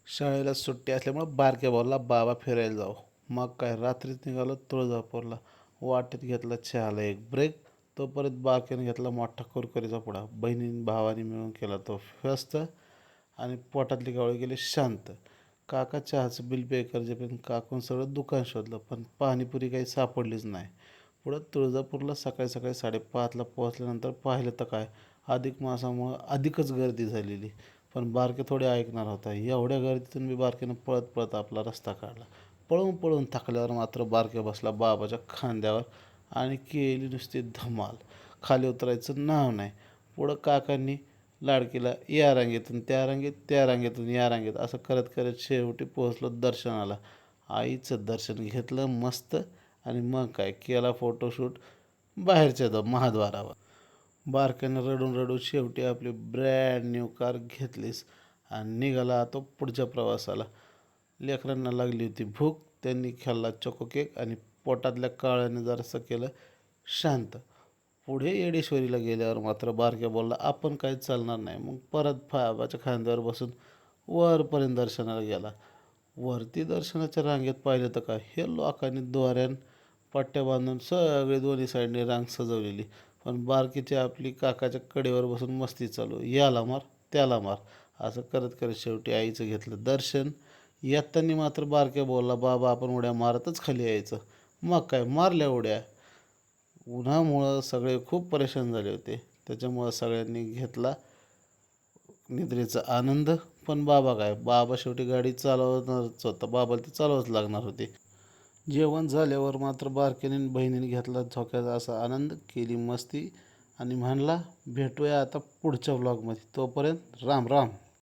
शाळेला सुट्टी असल्यामुळं बारक्या भावाला बाबा फिरायला जाऊ. मग काय रात्रीच निघालो तुळजापूरला. वाटेत घेतला चहाला एक ब्रेक. तोपर्यंत बारक्याने घेतला मोठा कुरकुरीचा पुडा. बहिणीने भावाने मिळून केला तो व्यस्त आणि पोटातली कावळे गेले शांत. काका चहाचं बिल पे करेपर्यंत काकून सगळं दुकान शोधलं, पण पाणीपुरी काही सापडलीच नाही. पुढं तुळजापूरला सकाळी सकाळी 5:30ला पोहोचल्यानंतर पाहिलं तर काय, अधिक मासामुळं अधिकच गर्दी झालेली. पण बारके थोडे ऐकणार होता. एवढ्या गर्दीतून मी बारकेनं पळत पळत आपला रस्ता काढला. पळून पळून थकल्यावर मात्र बारक्या बसला बाबाच्या खांद्यावर आणि केली नुसती धमाल. खाली उतरायचं नाव नाही. पुढं काकांनी लाडकीला या रांगेतून त्या रांगेत, त्या रांगेतून या रांगेत असं करत करत शेवटी पोहोचलो दर्शनाला. आईचं दर्शन घेतलं मस्त आणि मग काय केला फोटोशूट बाहेरच्या महाद्वारावर. बारक्यानं रडून रडून शेवटी आपली ब्रँड न्यू कार घेतलीस आणि निघाला तो पुढच्या प्रवासाला. लेकरांना लागली होती भूक. त्यांनी खाल्ला चोको केक आणि पोटातल्या काळ्याने जरासं केलं शांत. पुढे येडेश्वरीला गेल्यावर मात्र बारक्या बोलला, आपण काही चालणार नाही. मग परत बाबाच्या खांद्यावर बसून वरपर्यंत दर्शनाला गेला. वरती दर्शनाच्या रांगेत पाहिलं तर काय, हे लोकांनी दोऱ्यान पट्ट्या बांधून सगळे दोन्ही साईडने रांग सजवलेली. पण बारकीची आपली काकाच्या कडेवर बसून मस्ती चालू. याला मार, त्याला मार असं करत करत शेवटी आईचं घेतलं दर्शन. येताना मात्र बारक्या बोलला, बाबा आपण उड्या मारतच खाली यायचं. मग काय मारल्या उड्या. उन्हामुळं सगळे खूप परेशान झाले होते. त्याच्यामुळं सगळ्यांनी घेतला निद्रेचा आनंद. पण बाबा काय, बाबा शेवटी गाडी चालवणारच होता. बाबाला ती चालवच लागणार होती. जेवण झाल्यावर मात्र बारक्याने आणि बहिणीने घेतला झोक्याचा असा आनंद, केली मस्ती आणि म्हणला भेटूया आता पुढच्या व्लॉगमध्ये. तोपर्यंत राम राम.